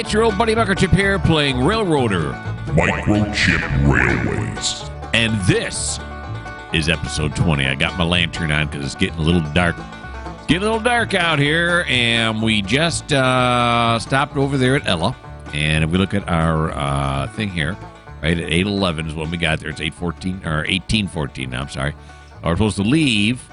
it's your old buddy Mikerowchip here playing Railroader. Microchip Railways. And this is episode 20. I got my lantern on because it's getting a little dark. It's getting a little dark out here, and we just stopped over there at Ella. And if we look at our thing here, right, at 8:11 is when we got there. It's 8:14, or 18:14 now, I'm sorry. We're supposed to leave.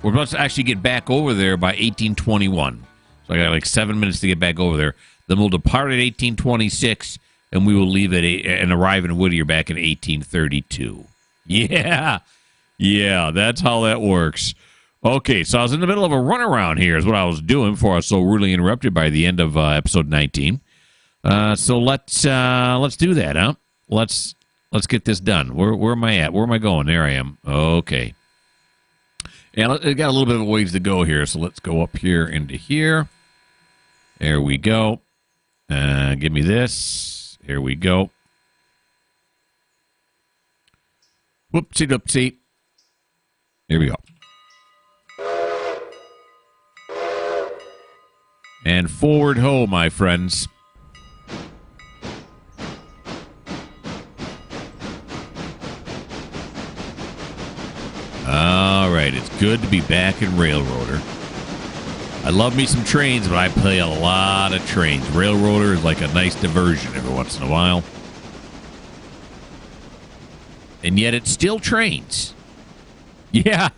We're supposed to actually get back over there by 18:21. So I got like 7 minutes to get back over there. Then we'll depart at 18:26, and we will leave at and arrive in Whittier back in 18:32. Yeah, that's how that works. Okay, so I was in the middle of a runaround here is what I was doing before I was so rudely interrupted by the end of episode 19. So let's do that, huh? Let's get this done. Where am I at? Where am I going? There I am. Okay. And I got a little bit of a ways to go here, so let's go up here into here. There we go. Give me this. Here we go. Whoopsie-doopsie. Here we go. And forward ho, my friends. All right, it's good to be back in Railroader. I love me some trains, but I play a lot of trains. Railroader is like a nice diversion every once in a while. And yet it's still trains. Yeah,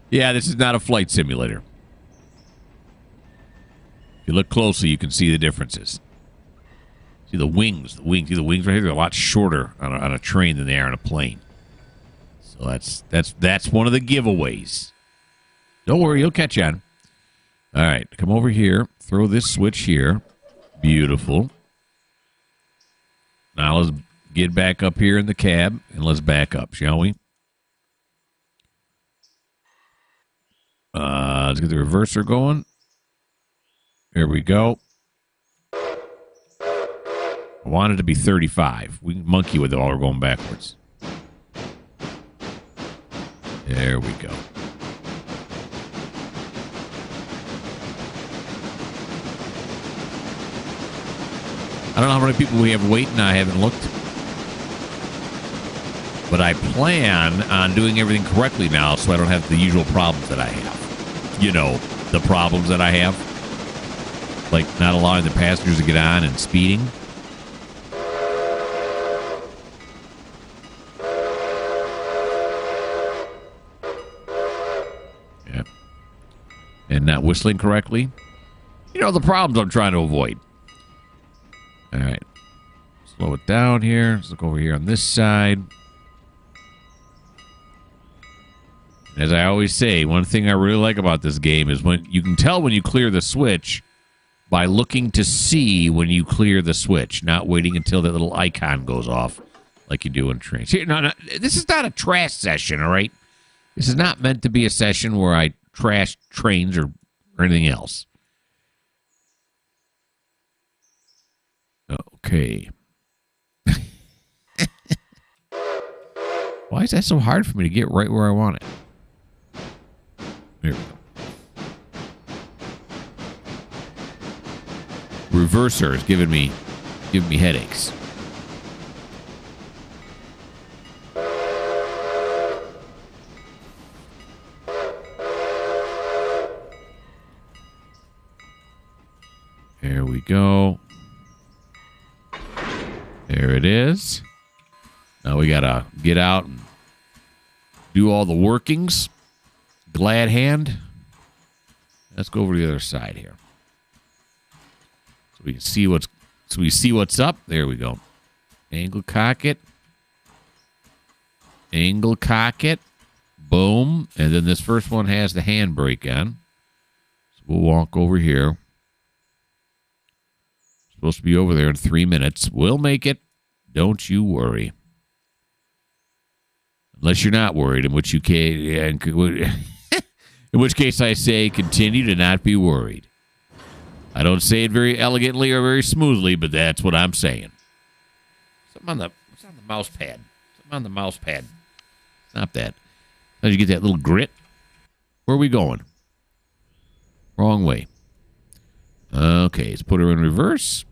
this is not a flight simulator. If you look closely, you can see the differences. See the wings. See the wings right here? They're a lot shorter on a train than they are on a plane. So that's one of the giveaways. Don't worry, you'll catch on. All right, come over here. Throw this switch here. Beautiful. Now let's get back up here in the cab, and let's back up, shall we? Let's get the reverser going. There we go. I want it to be 35. We can monkey with it while we're going backwards. There we go. I don't know how many people we have waiting. I haven't looked. But I plan on doing everything correctly now so I don't have the usual problems that I have. You know, the problems that I have. Like not allowing the passengers to get on and speeding. Yeah. And not whistling correctly. You know, the problems I'm trying to avoid. All right. Slow it down here. Let's look over here on this side. As I always say, one thing I really like about this game is when you can tell when you clear the switch by looking to see when you clear the switch, not waiting until that little icon goes off like you do in trains. Here, no, this is not a trash session, all right? This is not meant to be a session where I trash trains or anything else. Okay. Why is that so hard for me to get right where I want it? There we go. Reverser is giving me headaches. There we go. There it is. Now we gotta get out and do all the workings. Glad hand. Let's go over to the other side here. So we can see what's up. There we go. Angle cock it. Angle cock it. Boom. And then this first one has the handbrake on. So we'll walk over here. Supposed to be over there in 3 minutes. We'll make it. Don't you worry. Unless you're not worried, in which case I say continue to not be worried. I don't say it very elegantly or very smoothly, but that's what I'm saying. What's on the mouse pad? Something on the mouse pad. Stop that. How did you get that little grit? Where are we going? Wrong way. Okay, let's put her in reverse.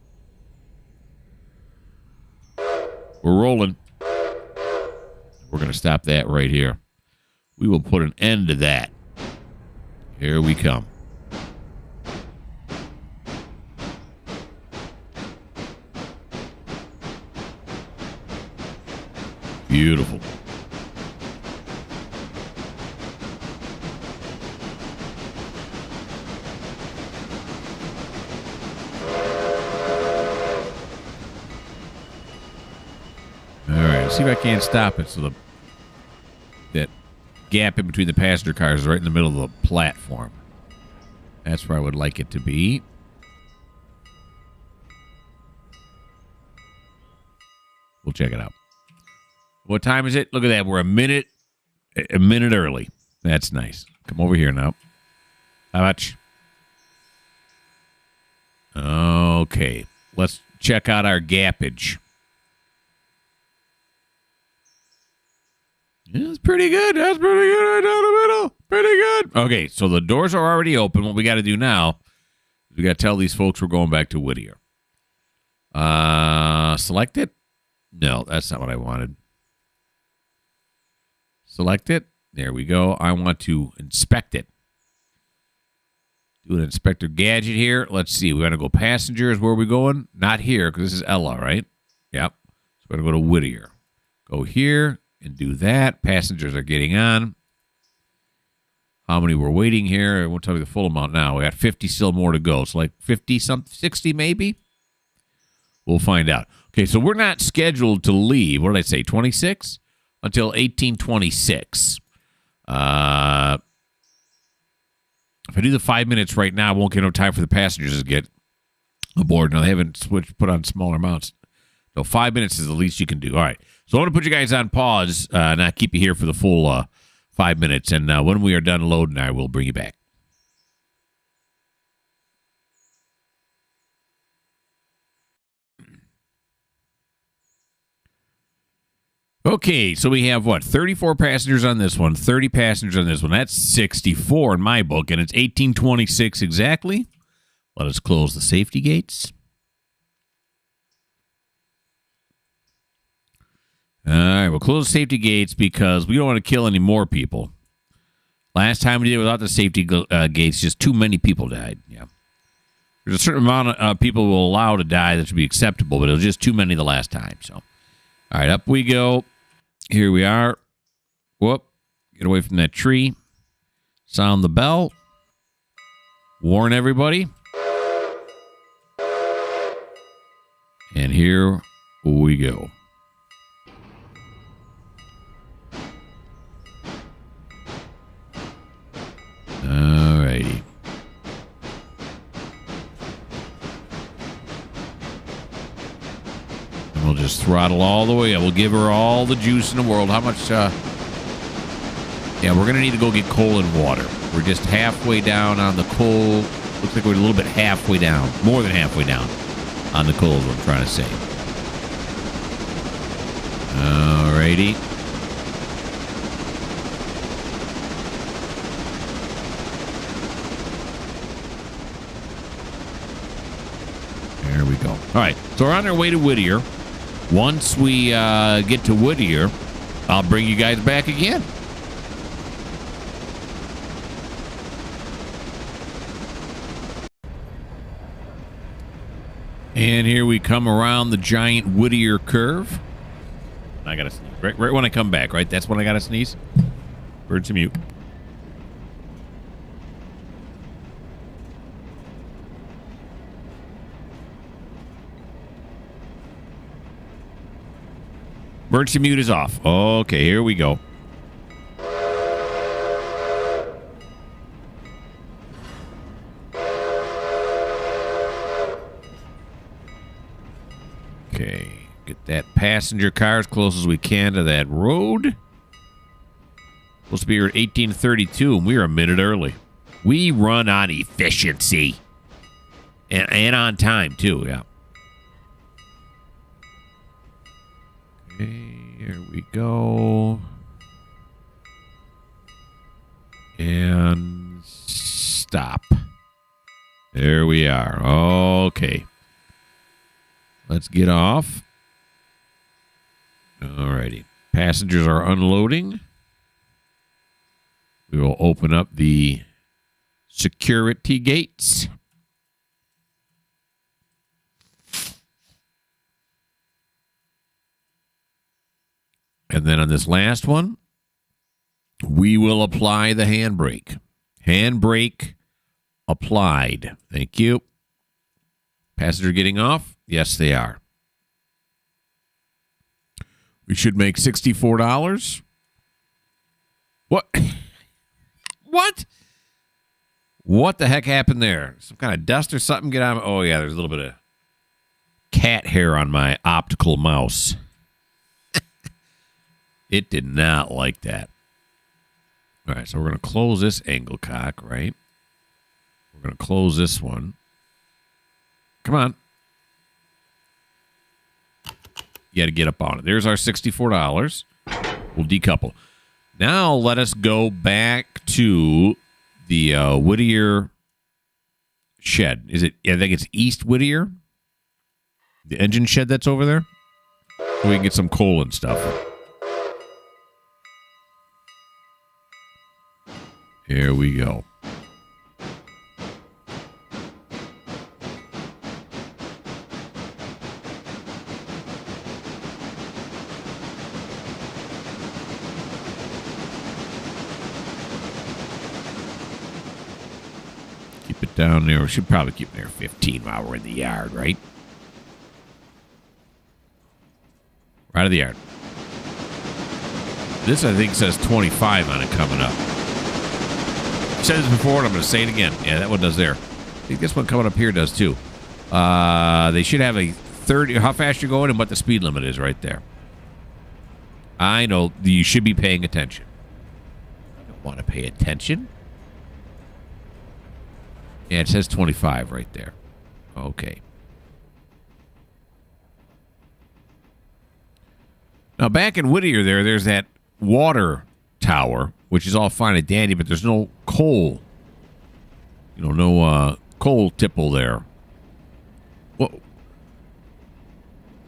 We're rolling. We're going to stop that right here. We will put an end to that. Here we come. Beautiful. All right, let's see if I can't stop it so that gap in between the passenger cars is right in the middle of the platform. That's where I would like it to be. We'll check it out. What time is it? Look at that. We're a minute early. That's nice. Come over here now. How much? Okay. Let's check out our gappage. Yeah, that's pretty good. That's pretty good right down the middle. Pretty good. Okay, so the doors are already open. What we got to do now is we got to tell these folks we're going back to Whittier. Select it? No, that's not what I wanted. Select it. There we go. I want to inspect it. Do an inspector gadget here. Let's see. We want to go passengers. Where are we going? Not here because this is Ella, right? Yep. So we're going to go to Whittier. Go here and do that. Passengers are getting on. How many we're waiting here? I won't tell you the full amount now. We got 50 still more to go. It's like 50 something, 60 maybe. We'll find out. Okay, so we're not scheduled to leave. What did I say? 26 until 1826. If I do the 5 minutes right now, I won't get no time for the passengers to get aboard. No, they haven't put on smaller amounts. So 5 minutes is the least you can do. All right. So I want to put you guys on pause, not keep you here for the full 5 minutes. And when we are done loading, I will bring you back. Okay, so we have, 34 passengers on this one, 30 passengers on this one. That's 64 in my book, and it's 1826 exactly. Let us close the safety gates. All right, we'll close the safety gates because we don't want to kill any more people. Last time we did it without the safety gates, just too many people died. Yeah, there's a certain amount of people we'll allow to die that should be acceptable, but it was just too many the last time. So, all right, up we go. Here we are. Whoop! Get away from that tree. Sound the bell. Warn everybody. And here we go. All righty. And we'll just throttle all the way up. We'll give her all the juice in the world. How much? Yeah, we're going to need to go get coal and water. We're just halfway down on the coal. Looks like we're a little bit halfway down. More than halfway down on the coal is what I'm trying to say. All righty. There we go. All right, so we're on our way to Whittier. Once we get to Whittier, I'll bring you guys back again. And here we come around the giant Whittier curve. I got to sneeze. Right when I come back, right? That's when I got to sneeze. Birds mute. Emergency mute is off. Okay, here we go. Okay, get that passenger car as close as we can to that road. Supposed to be here at 1832, and we're a minute early. We run on efficiency. And on time, too, yeah. Okay, here we go. And stop. There we are. Okay. Let's get off. Passengers are unloading. We will open up the security gates. And then on this last one, we will apply the handbrake. Handbrake applied. Thank you. Passenger getting off? Yes, they are. We should make $64. What? What? What the heck happened there? Some kind of dust or something? Get on. Oh, yeah, there's a little bit of cat hair on my optical mouse. It did not like that. All right, so we're going to close this angle cock, right? We're going to close this one. Come on. You got to get up on it. There's our $64. We'll decouple. Now let us go back to the Whittier shed. Is it? I think it's East Whittier. The engine shed that's over there. So we can get some coal and stuff. Here we go. Keep it down there. We should probably keep it there 15 while we're in the yard, right? Right of the yard. This, I think, says 25 on it coming up. I said this before, and I'm going to say it again. Yeah, that one does there. I think this one coming up here does too. They should have a 30, how fast you're going and what the speed limit is right there. I know you should be paying attention. I don't want to pay attention. Yeah, it says 25 right there. Okay. Now, back in Whittier there's that water tower, which is all fine and dandy, but there's no coal. You know, no coal tipple there. Well,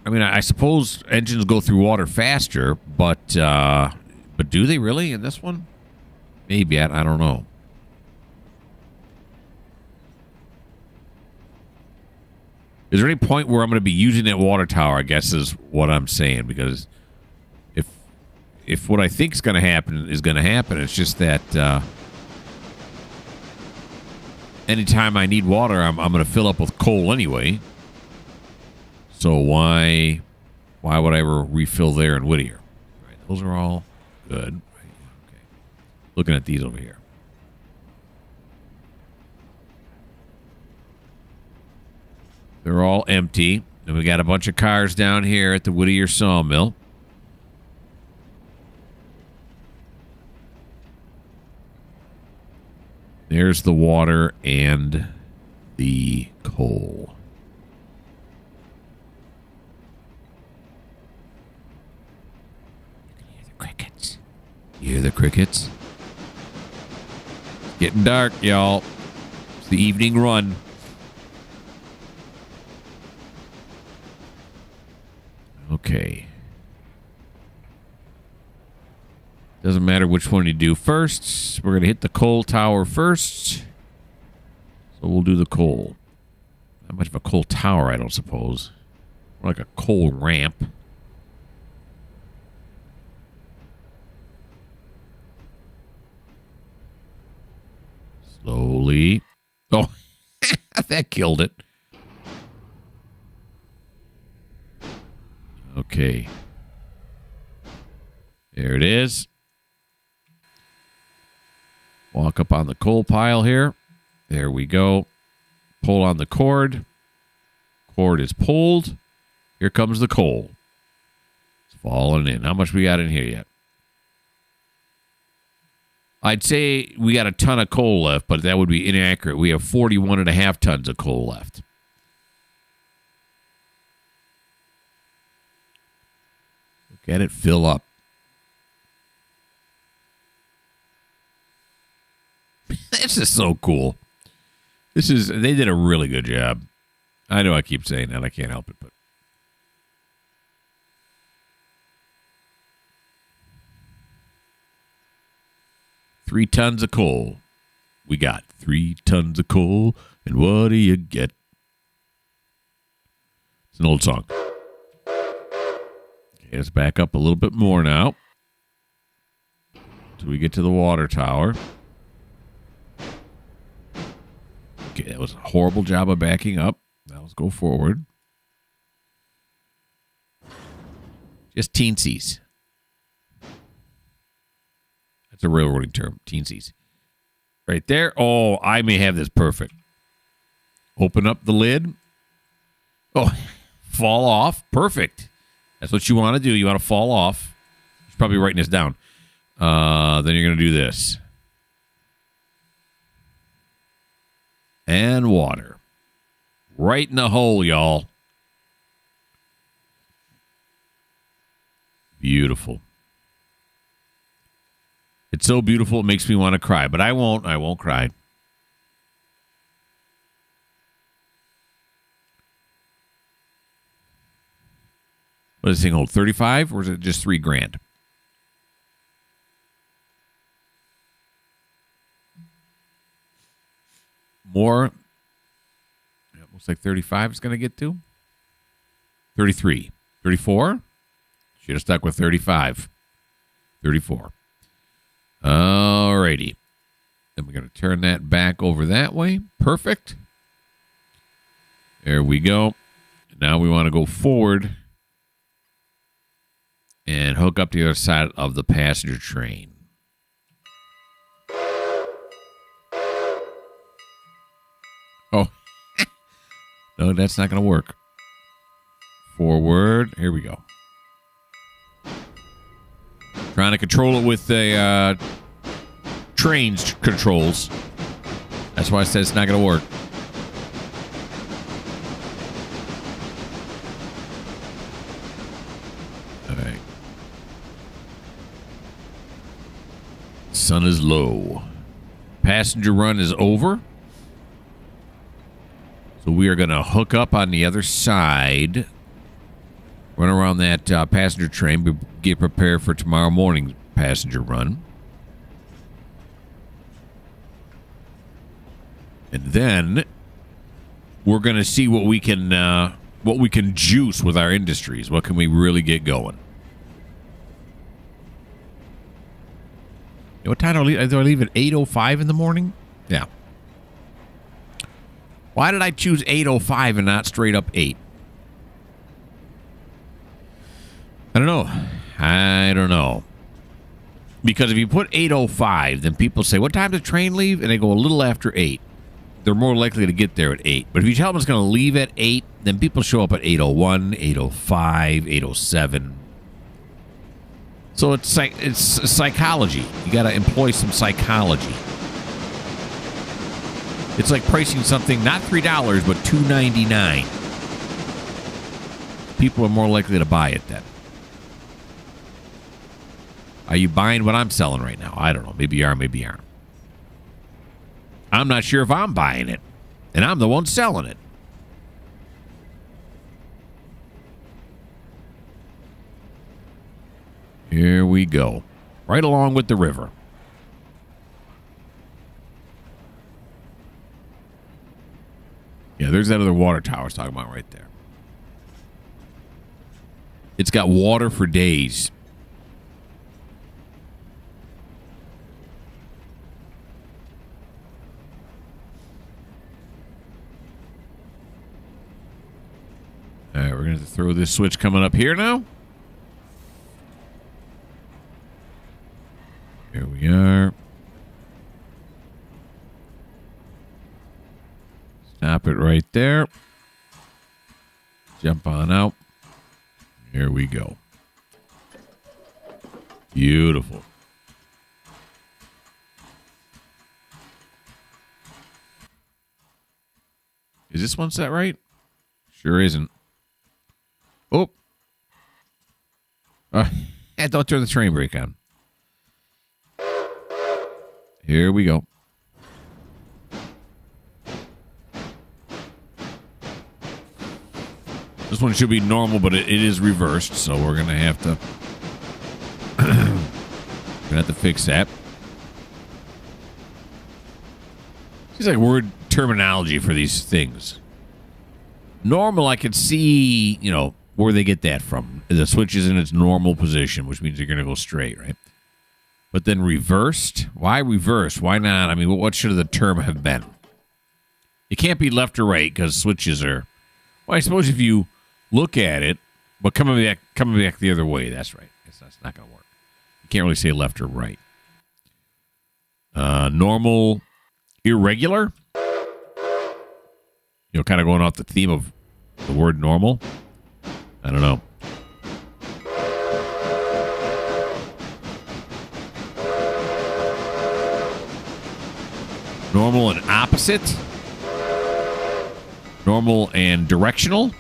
I mean, I suppose engines go through water faster, but do they really in this one? Maybe, I don't know. Is there any point where I'm going to be using that water tower, I guess is what I'm saying, because if what I think is going to happen, it's just that anytime I need water, I'm going to fill up with coal anyway. So why would I ever refill there in Whittier? Right, those are all good. Right, okay. Looking at these over here. They're all empty. And we got a bunch of cars down here at the Whittier sawmill. There's the water and the coal. You can hear the crickets. You hear the crickets? It's getting dark, y'all. It's the evening run. Okay. Doesn't matter which one you do first. We're going to hit the coal tower first. So we'll do the coal. Not much of a coal tower, I don't suppose. More like a coal ramp. Slowly. Oh, that killed it. Okay. There it is. Walk up on the coal pile here. There we go. Pull on the cord. Cord is pulled. Here comes the coal. It's falling in. How much we got in here yet? I'd say we got a ton of coal left, but that would be inaccurate. We have 41.5 tons of coal left. Look at it fill up. This is so cool. They did a really good job. I know I keep saying that. I can't help it, but 3 tons of coal. We got 3 tons of coal, and what do you get? It's an old song. Okay, let's back up a little bit more now. Till we get to the water tower. Okay, that was a horrible job of backing up. Now let's go forward. Just teensies. That's a railroading term, teensies. Right there. Oh, I may have this perfect. Open up the lid. Oh, fall off. Perfect. That's what you want to do. You want to fall off. You're probably writing this down. Then you're going to do this. And water. Right in the hole, y'all. Beautiful. It's so beautiful it makes me want to cry, but I won't. I won't cry. What does this thing hold? 35 or is it just $3,000? More. Yeah, looks like 35 is going to get to. 33. 34? Should have stuck with 35. 34. Alrighty. Then we're going to turn that back over that way. Perfect. There we go. Now we want to go forward and hook up the other side of the passenger train. Oh. No, that's not going to work. Forward. Here we go. Trying to control it with the train's controls. That's why I said it's not going to work. All right. Sun is low. Passenger run is over. So we are going to hook up on the other side. Run around that passenger train. Get prepared for tomorrow morning's passenger run. And then we're going to see what we can juice with our industries. What can we really get going? What time do I leave at 8:05 in the morning? Yeah. Why did I choose 8:05 and not straight up 8? I don't know. Because if you put 8:05, then people say, what time does the train leave? And they go a little after 8. They're more likely to get there at 8. But if you tell them it's going to leave at 8, then people show up at 8:01, 8:05, 8:07. So it's psychology. You got to employ some psychology. It's like pricing something not $3, but $2.99. People are more likely to buy it then. Are you buying what I'm selling right now? I don't know. Maybe you are, maybe you aren't. I'm not sure if I'm buying it. And I'm the one selling it. Here we go. Right along with the river. Yeah, there's that other water tower I was talking about right there. It's got water for days. All right, we're going to throw this switch coming up here now. Here we are. Stop it right there. Jump on out. Here we go. Beautiful. Is this one set right? Sure isn't. Oh. Don't turn the train brake on. Here we go. This one should be normal, but it is reversed, so we're gonna have to fix that. It's like word terminology for these things. Normal, I could see, where they get that from. The switch is in its normal position, which means you're going to go straight, right? But then reversed? Why reverse? Why not? I mean, what should the term have been? It can't be left or right because switches are... Well, I suppose if you look at it, but coming back the other way, that's right. That's not going to work. You can't really say left or right. Normal, irregular? Kind of going off the theme of the word normal. I don't know. Normal and opposite. Normal and directional.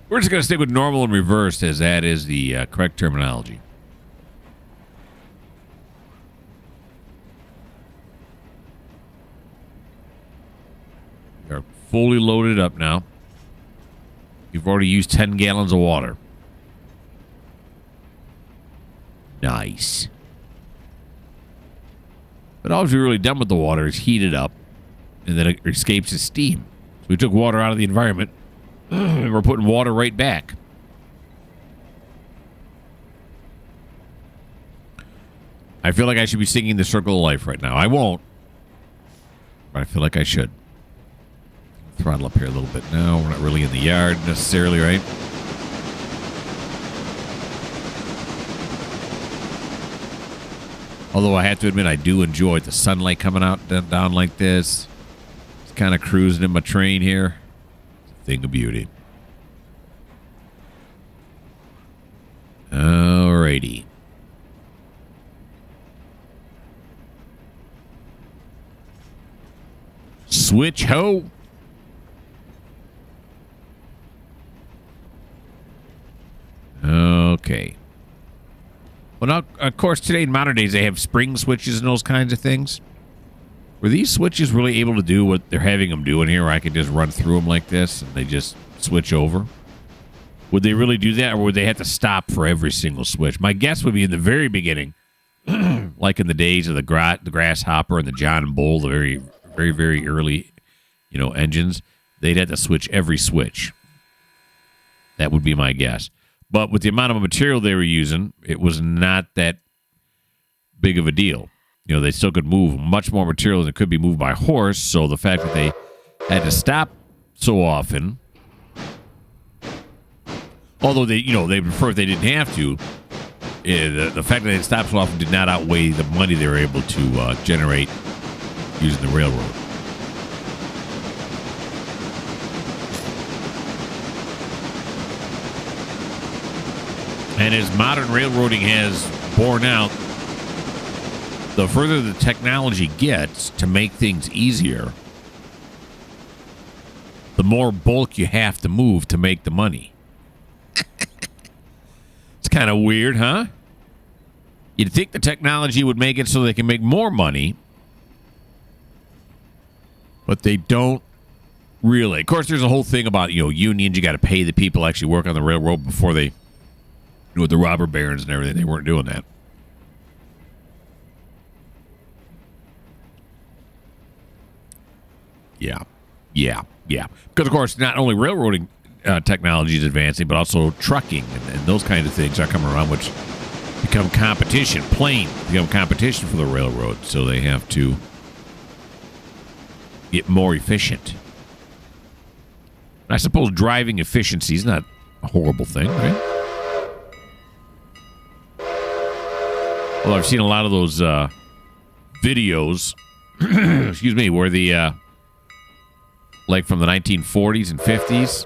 We're just going to stick with normal and reversed as that is the correct terminology. We are fully loaded up now. You've already used 10 gallons of water. Nice. But all we're really done with the water is heat it up, and then it escapes as steam. So we took water out of the environment, and we're putting water right back. I feel like I should be singing the Circle of Life right now. I won't, but I feel like I should. Throttle up here a little bit now. We're not really in the yard necessarily, right? Although I have to admit, I do enjoy the sunlight coming out down like this. It's kind of cruising in my train here. It's a thing of beauty. Alrighty. Switch ho. Okay. Well, now, of course, today in modern days, they have spring switches and those kinds of things. Were these switches really able to do what they're having them do in here, where I can just run through them like this and they just switch over? Would they really do that, or would they have to stop for every single switch? My guess would be in the very beginning, like in the days of the Grasshopper and the John Bull, the very, very, very early, engines, they'd have to switch every switch. That would be my guess. But with the amount of material they were using, it was not that big of a deal. They still could move much more material than could be moved by horse. So the fact that they had to stop so often, although they prefer if they didn't have to, the fact that they stopped so often did not outweigh the money they were able to generate using the railroad. And as modern railroading has borne out, the further the technology gets to make things easier, the more bulk you have to move to make the money. It's kind of weird, huh? You'd think the technology would make it so they can make more money, but they don't really. Of course, there's a whole thing about, unions. You got to pay the people who actually work on the railroad before they... with the robber barons and everything, they weren't doing that. Yeah. Because, of course, not only railroading technology is advancing, but also trucking and those kind of things are coming around, which become competition. Planes become competition for the railroad, so they have to get more efficient. I suppose driving efficiency is not a horrible thing, right? Well, I've seen a lot of those videos, excuse me, where the, like from the 1940s and 50s,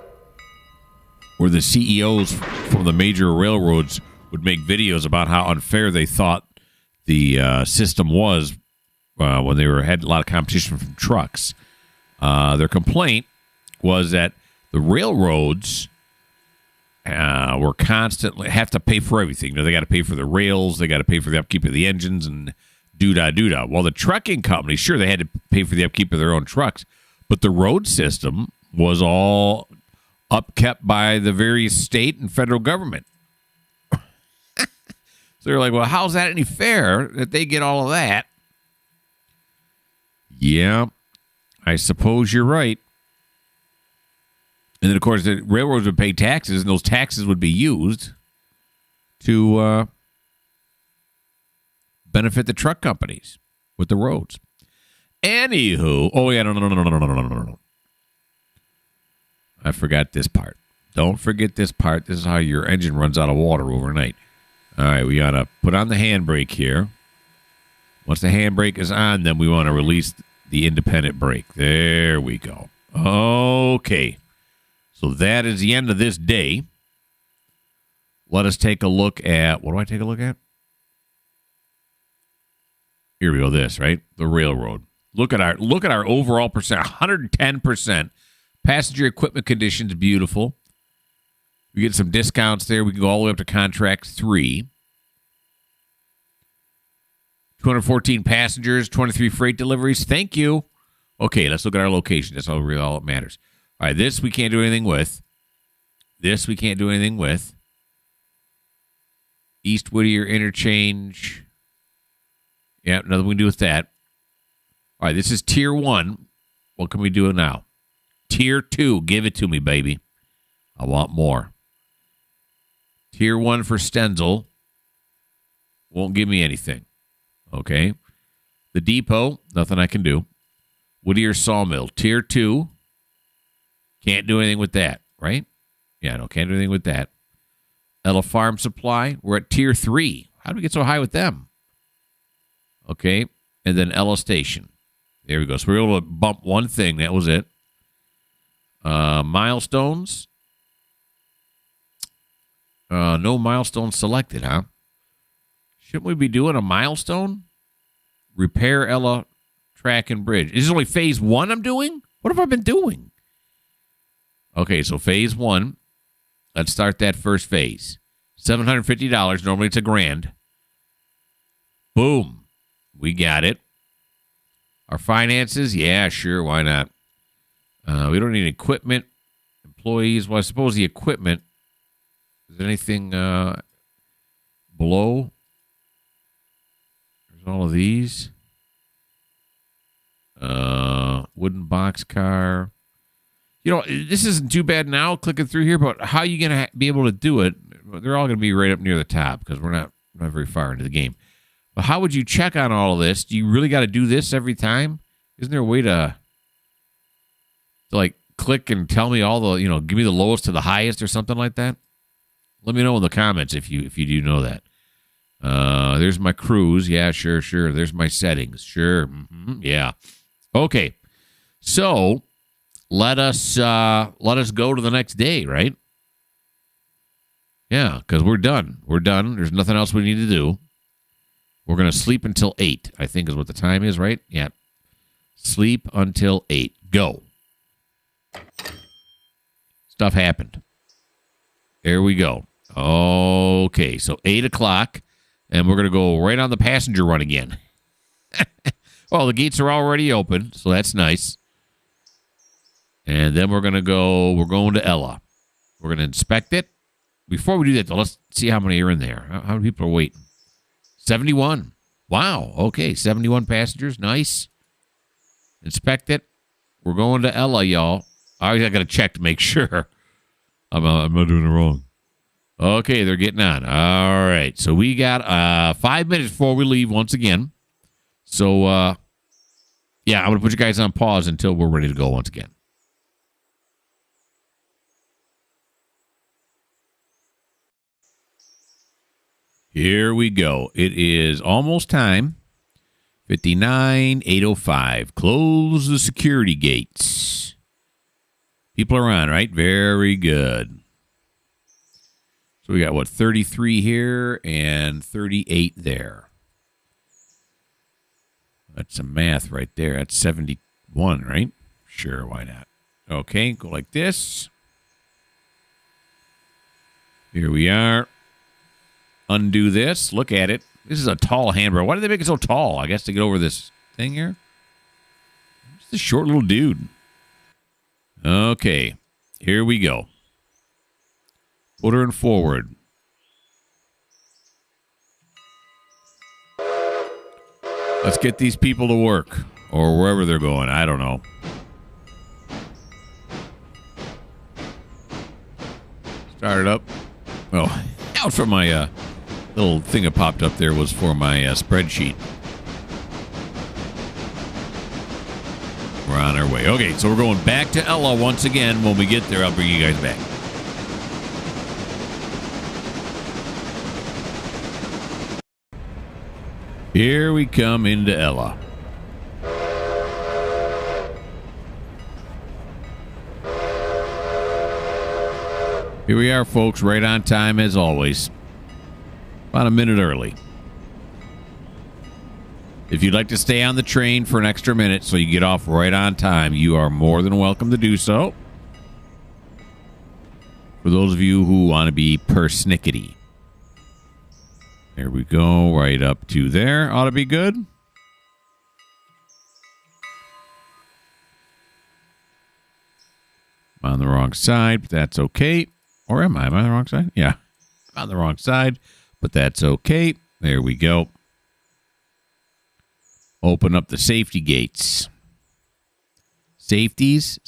where the CEOs from the major railroads would make videos about how unfair they thought the system was when they had a lot of competition from trucks. Their complaint was that the railroads... were constantly have to pay for everything. They got to pay for the rails, they got to pay for the upkeep of the engines, and doo-dah. Well, the trucking companies, sure, they had to pay for the upkeep of their own trucks, but the road system was all upkept by the various state and federal government. So they're like, well, how's that any fair that they get all of that Yeah, I suppose you're right. And then, of course, the railroads would pay taxes, and those taxes would be used to benefit the truck companies with the roads. Anywho, oh, yeah, no. I forgot this part. Don't forget this part. This is how your engine runs out of water overnight. All right, we got to put on the handbrake here. Once the handbrake is on, then we want to release the independent brake. There we go. Okay. So that is the end of this day. Let us take a look at, what do I take a look at? Here we go, this, right? The railroad. Look at our overall percent, 110%. Passenger equipment conditions, beautiful. We get some discounts there. We can go all the way up to contract 3. 214 passengers, 23 freight deliveries. Thank you. Okay, let's look at our location. That's all that matters. All right, this we can't do anything with. This we can't do anything with. East Whittier interchange. Yeah, nothing we can do with that. All right, this is Tier 1. What can we do now? Tier 2, give it to me, baby. I want more. Tier 1 for Stenzel. Won't give me anything. Okay. The depot, nothing I can do. Whittier Sawmill, Tier 2. Can't do anything with that, right? Yeah, no, can't do anything with that. Ella Farm Supply, we're at Tier 3. How do we get so high with them? Okay. And then Ella Station. There we go. So we're able to bump one thing. That was it. Milestones. No milestone selected, huh? Shouldn't we be doing a milestone? Repair Ella Track and Bridge. Is this only phase 1 I'm doing? What have I been doing? Okay, so phase 1. Let's start that first phase. $750. Normally it's $1,000. Boom. We got it. Our finances? Yeah, sure. Why not? We don't need equipment. Employees? Well, I suppose the equipment. Is there anything below? There's all of these. Wooden box car. You know, this isn't too bad now, clicking through here, but how are you going to be able to do it? They're all going to be right up near the top because we're not very far into the game. But how would you check on all of this? Do you really got to do this every time? Isn't there a way to like click and tell me all the, give me the lowest to the highest or something like that? Let me know in the comments if you do know that. There's my cruise. Yeah, sure. There's my settings. Sure. Mm-hmm. Yeah. Okay. So let us go to the next day, right? Yeah, because we're done. We're done. There's nothing else we need to do. We're going to sleep until 8, I think is what the time is, right? Yeah. Sleep until 8. Go. Stuff happened. There we go. Okay, so 8 o'clock, and we're going to go right on the passenger run again. Well, the gates are already open, so that's nice. And then we're going to Ella. We're going to inspect it. Before we do that, though, let's see how many are in there. How many people are waiting? 71. Wow. Okay, 71 passengers. Nice. Inspect it. We're going to Ella, y'all. I got to check to make sure I'm not doing it wrong. Okay, they're getting on. All right. So we got 5 minutes before we leave once again. So, yeah, I'm going to put you guys on pause until we're ready to go once again. Here we go. It is almost time. 59, 8:05. Close the security gates. People are on, right? Very good. So we got, 33 here and 38 there. That's some math right there. That's 71, right? Sure, why not? Okay, go like this. Here we are. Undo this. Look at it. This is a tall handbrake. Why did they make it so tall? I guess to get over this thing here. Just a short little dude. Okay. Here we go. Put her in forward. Let's get these people to work. or wherever they're going. I don't know. Start it up. Oh, out from my little thing that popped up there was for my spreadsheet. We're on our way. Okay, so we're going back to Ella once again. When we get there, I'll bring you guys back. Here we come into Ella. Here we are, folks, right on time as always. About a minute early. If you'd like to stay on the train for an extra minute so you get off right on time, you are more than welcome to do so. For those of you who want to be persnickety. There we go, right up to there. Ought to be good. I'm on the wrong side, but that's okay. Or am I? Am I on the wrong side? Yeah. I'm on the wrong side, but that's okay. There we go. Open up the safety gates. Safeties.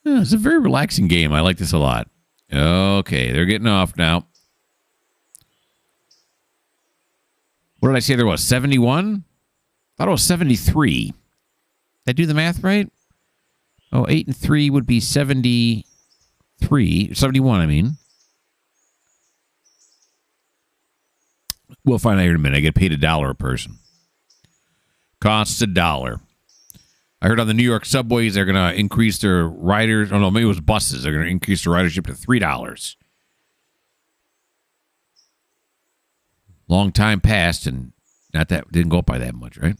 Yeah, it's a very relaxing game. I like this a lot. Okay, they're getting off now. What did I say there was? 71? I thought it was 73. Did I do the math right? Oh, 8 and 3 would be 73. 71, I mean. We'll find out here in a minute. I get paid $1 a person. Costs $1. I heard on the New York subways they're going to increase their riders. Oh, no, maybe it was buses. They're going to increase the ridership to $3. Long time passed, and didn't go up by that much, right?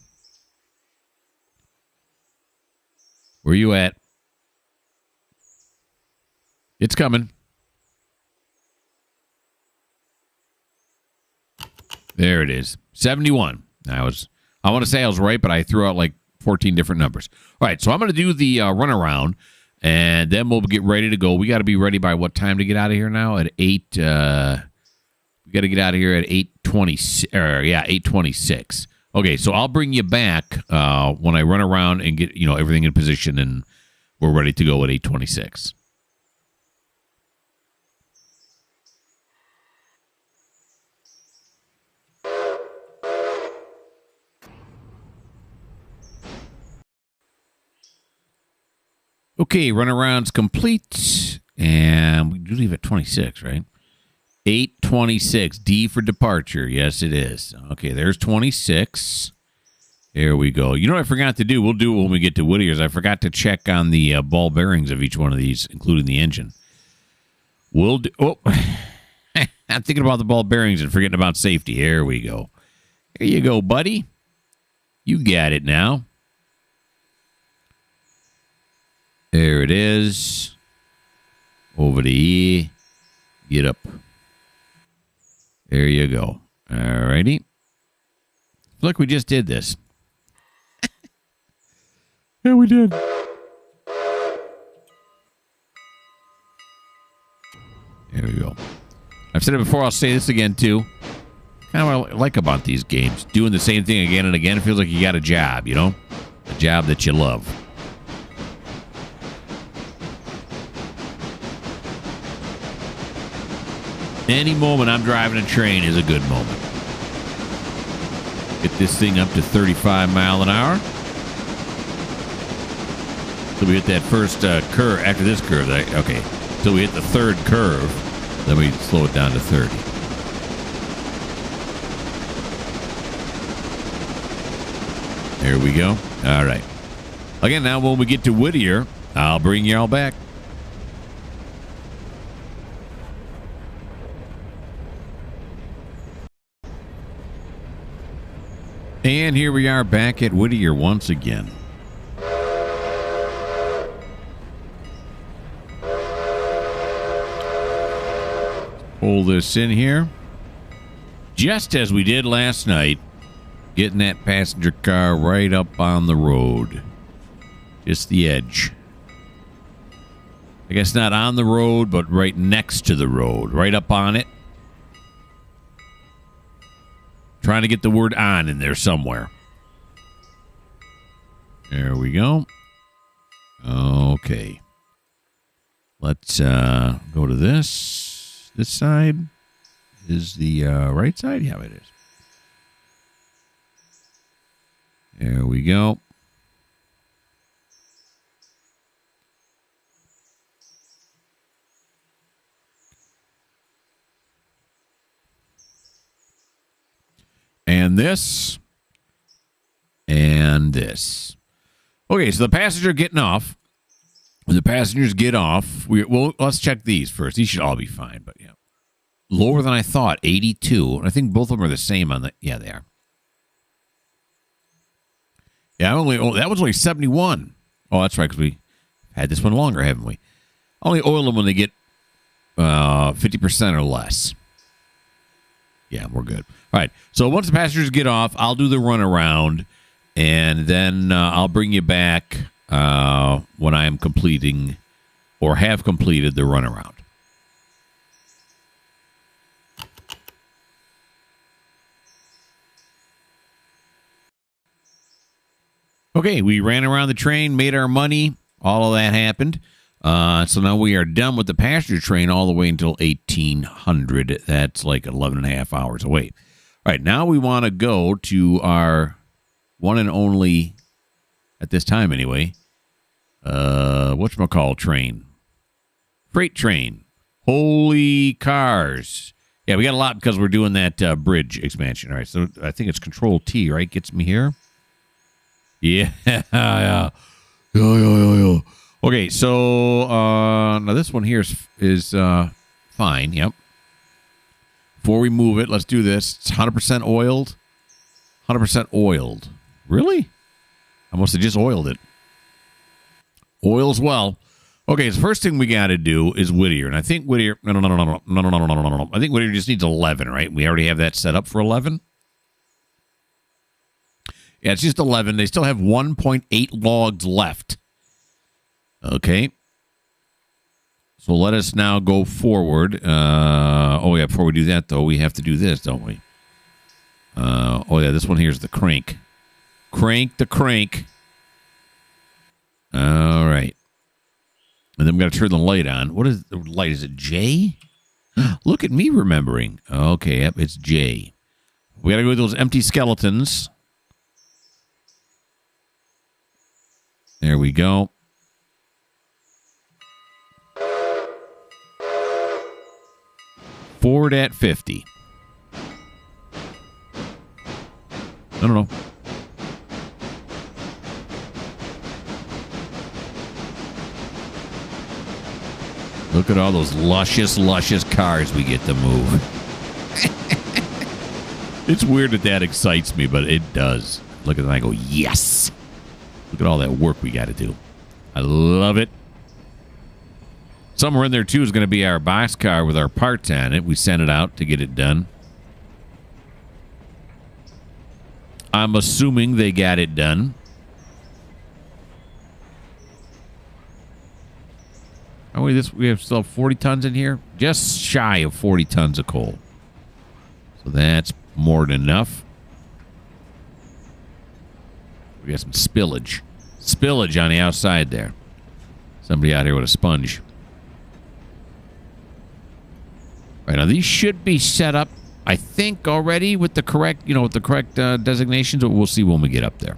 Where you at? It's coming. There it is. 71. I want to say I was right, but I threw out like 14 different numbers. All right, so I'm going to do the runaround, and then we'll get ready to go. We got to be ready by what time to get out of here now? At 8. We got to get out of here at 8:20. 8:26. Okay, so I'll bring you back when I run around and get everything in position, and we're ready to go at 8:26. Okay, runaround's complete, and we do leave at 26, right? 8:26, D for departure. Yes, it is. Okay, there's 26. There we go. You know what I forgot to do? We'll do it when we get to Whittier's. I forgot to check on the ball bearings of each one of these, including the engine. We'll do... Oh, I'm thinking about the ball bearings and forgetting about safety. Here we go. Here you go, buddy. You got it now. There it is. Over to E. Get up. There you go. All righty. Look, we just did this. Yeah, we did. There we go. I've said it before. I'll say this again, too. Kind of what I like about these games. Doing the same thing again and again. It feels like you got a job, A job that you love. Any moment I'm driving a train is a good moment. Get this thing up to 35 miles an hour. So we hit that first curve. After this curve, okay. So we hit the third curve. Then we slow it down to 30. There we go. All right. Again, now when we get to Whittier, I'll bring y'all back. And here we are back at Whittier once again. Pull this in here. Just as we did last night, getting that passenger car right up on the road. Just the edge. I guess not on the road, but right next to the road. Right up on it. trying to get the word on in there somewhere. There we go. Okay. Let's go to this. This side is the right side. Yeah, it is. There we go. And this. And this. Okay, so the passenger getting off. When the passengers get off, let's check these first. These should all be fine, but yeah. Lower than I thought, 82. I think both of them are the same on the... Yeah, they are. Yeah, that was only 71. Oh, that's right, because we had this one longer, haven't we? I only oil them when they get 50% or less. Yeah, we're good. All right, so once the passengers get off, I'll do the runaround, and then I'll bring you back when I am completing or have completed the runaround. Okay, we ran around the train, made our money. All of that happened. So now we are done with the passenger train all the way until 1800. That's like 11 and a half hours away. All right, now we want to go to our one and only, at this time anyway, whatchamacall train? Freight train. Holy cars. Yeah, we got a lot because we're doing that bridge expansion. All right, so I think it's Control T, right? Gets me here. Yeah. Okay, so now this one here is fine. Yep. Before we move it, let's do this. It's 100% oiled. 100% oiled. Really? I must have just oiled it. Oils well. Okay, so the first thing we got to do is Whittier, and I think Whittier. No. I think Whittier just needs 11, right? We already have that set up for 11. Yeah, it's just 11. They still have 1.8 logs left. Okay. So let us now go forward. Before we do that, though, we have to do this, don't we? This one here is the crank. Crank the crank. All right. And then we got to turn the light on. What is the light? Is it J? Look at me remembering. Okay, yep, it's J. We got to go with those empty skeletons. There we go. Forward at 50. I don't know. Look at all those luscious cars we get to move. It's weird that excites me, but it does. Look at that and I go, yes! Look at all that work we got to do. I love it. Somewhere in there, too, is going to be our boxcar with our parts on it. We sent it out to get it done. I'm assuming they got it done. We have still 40 tons in here? Just shy of 40 tons of coal. So that's more than enough. We got some spillage. Spillage on the outside there. Somebody out here with a sponge. All right, now these should be set up, I think, already with the correct, designations, but we'll see when we get up there.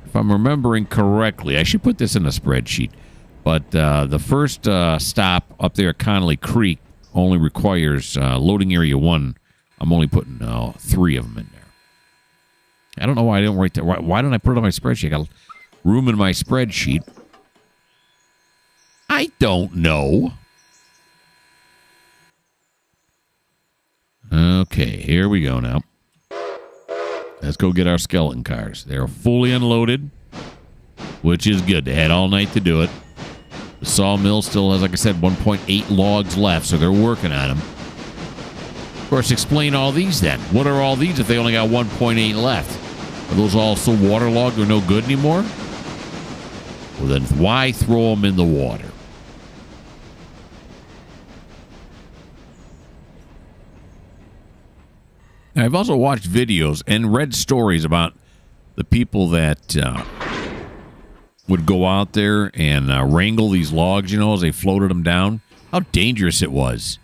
If I'm remembering correctly, I should put this in a spreadsheet, but the first stop up there at Connolly Creek only requires loading area 1. I'm only putting 3 of them in there. I don't know why I didn't write that. Why don't I put it on my spreadsheet? I got room in my spreadsheet. I don't know. Okay, here we go now. Let's go get our skeleton cars. They're fully unloaded, which is good. They had all night to do it. The sawmill still has, like I said, 1.8 logs left, so they're working on them. Of course, explain all these then. What are all these if they only got 1.8 left? Are those all so waterlogged or no good anymore? Well, then why throw them in the water? I've also watched videos and read stories about the people that would go out there and wrangle these logs, as they floated them down. How dangerous it was.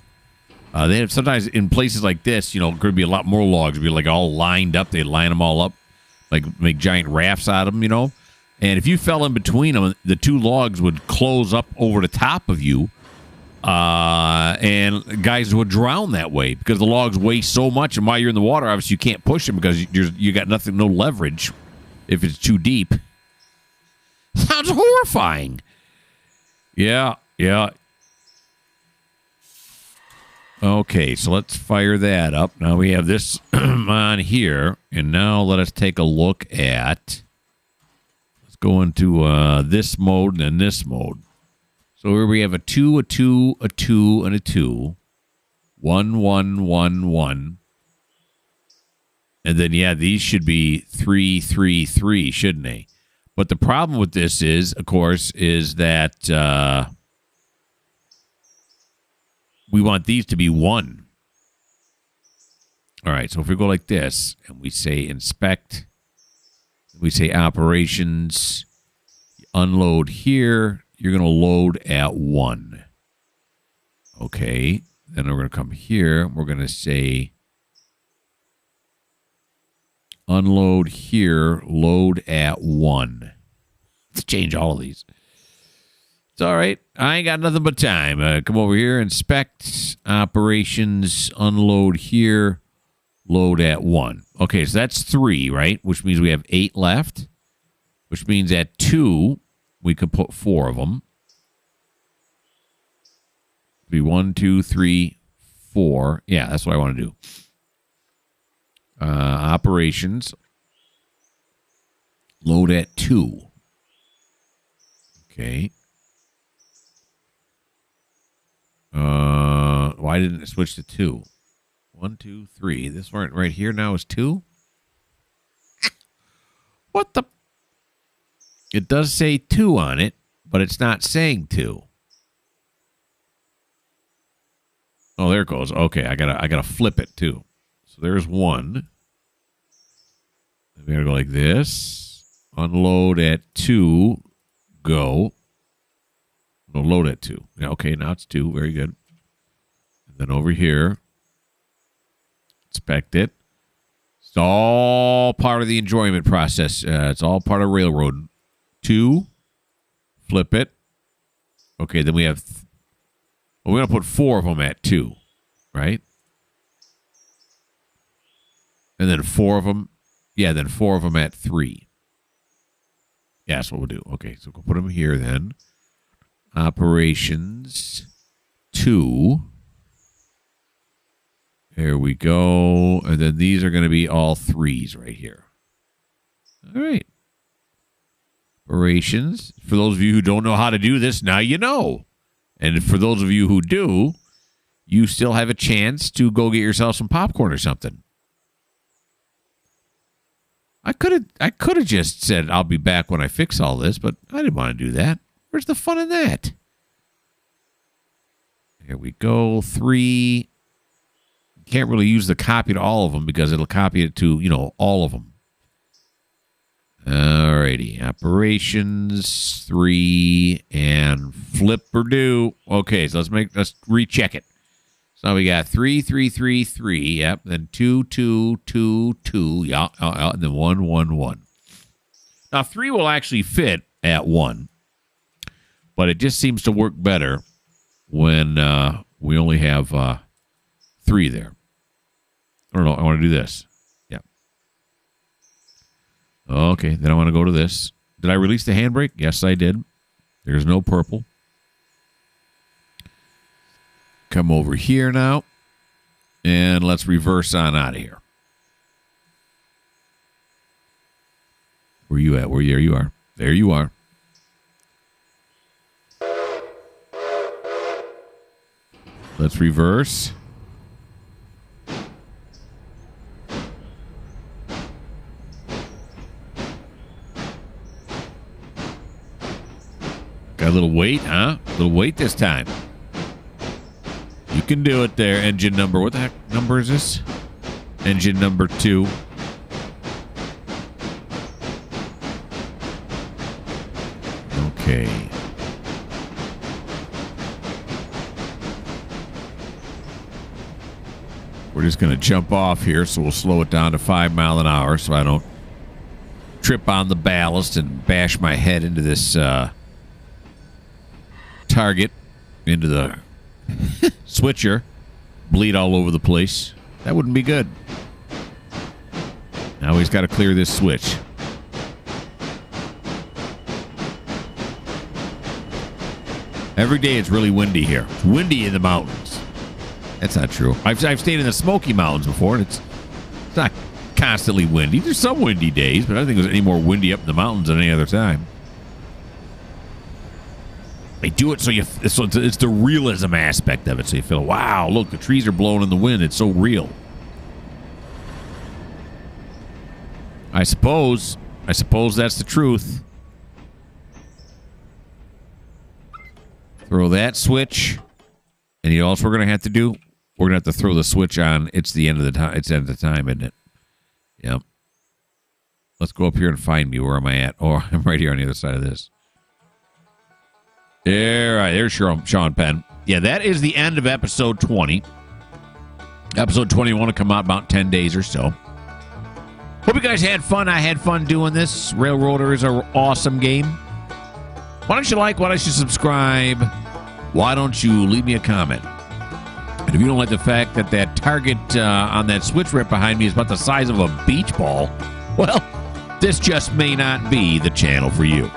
They have sometimes in places like this, could be a lot more logs, be like all lined up. They'd line them all up, like make giant rafts out of them, And if you fell in between them, the two logs would close up over the top of you. And guys would drown that way because the logs weigh so much, and while you're in the water, obviously you can't push them because you got no leverage if it's too deep. Sounds horrifying. Yeah. Okay, so let's fire that up. Now we have this on here, and now let us take a look at. Let's go into this mode and then this mode. So here we have a 2, a 2, a 2, and a 2. 1, 1, 1, 1. And then, these should be 3, 3, 3, shouldn't they? But the problem with this is, of course, is that we want these to be 1. All right, so if we go like this, and we say inspect, we say operations, unload here, you're going to load at 1. Okay. Then we're going to come here. We're going to say unload here, load at 1. Let's change all of these. It's all right. I ain't got nothing but time. Come over here, inspect, operations, unload here, load at 1. Okay, so that's 3, right? Which means we have 8 left, which means at 2, we could put 4 of them. Be 1, 2, 3, 4. Yeah, that's what I want to do. Operations. Load at 2. Okay. Why didn't it switch to 2? 1, 2, 3. This one right here now is 2? What the? It does say 2 on it, but it's not saying 2. Oh, there it goes. Okay, I gotta flip it too. So there's 1. We gotta go like this. Unload at 2. Go. No, load at 2. Yeah, okay, now it's 2. Very good. And then over here, inspect it. It's all part of the enjoyment process. It's all part of railroad. 2, flip it. Okay, then we have. We're going to put 4 of them at 2, right? And then 4 of them. Yeah, then 4 of them at 3. Yeah, that's what we'll do. Okay, so we'll put them here then. Operations 2. There we go. And then these are going to be all 3s right here. All right. Operations. For those of you who don't know how to do this, now you know. And for those of you who do, you still have a chance to go get yourself some popcorn or something. I could have just said I'll be back when I fix all this, but I didn't want to do that. Where's the fun in that? Here we go. 3. Can't really use the copy to all of them because it'll copy it to, all of them. Alrighty. Operations 3 and flip or do. Okay, so let's recheck it. So we got 3, 3, 3, 3. Yep. Then 2, 2, 2, 2. Yeah. And then 1, 1, 1. Now 3 will actually fit at 1, but it just seems to work better when we only have 3 there. I don't know. I want to do this. Yeah. Okay. Then I want to go to this. Did I release the handbrake? Yes, I did. There's no purple. Come over here now. And let's reverse on out of here. Where you at? There you are. There you are. Let's reverse. Got a little weight, huh? A little weight this time. You can do it there. Engine number, what the heck number is this? Engine number 2. Okay. We're just going to jump off here, so we'll slow it down to 5 miles an hour so I don't trip on the ballast and bash my head into this target, into the switcher, bleed all over the place. That wouldn't be good. Now he's got to clear this switch. Every day it's really windy here. It's windy in the mountains. That's not true. I've stayed in the Smoky Mountains before, and it's not constantly windy. There's some windy days, but I don't think there's any more windy up in the mountains than any other time. They do it so it's the realism aspect of it. So you feel, wow, look, the trees are blowing in the wind. It's so real. I suppose that's the truth. Throw that switch, and you know what else we're gonna have to do? We're gonna have to throw the switch on. It's the end of the time. It's the end of the time, isn't it? Yep. Let's go up here and find me. Where am I at? Oh, I'm right here on the other side of this. Yeah, right. There's Sean Penn. Yeah, that is the end of episode 20. Episode 21 will come out about 10 days or so. Hope you guys had fun. I had fun doing this. Railroader is an awesome game. Why don't you like? Why don't you subscribe? Why don't you leave me a comment? And if you don't like the fact that that target on that switch right behind me is about the size of a beach ball, well, this just may not be the channel for you.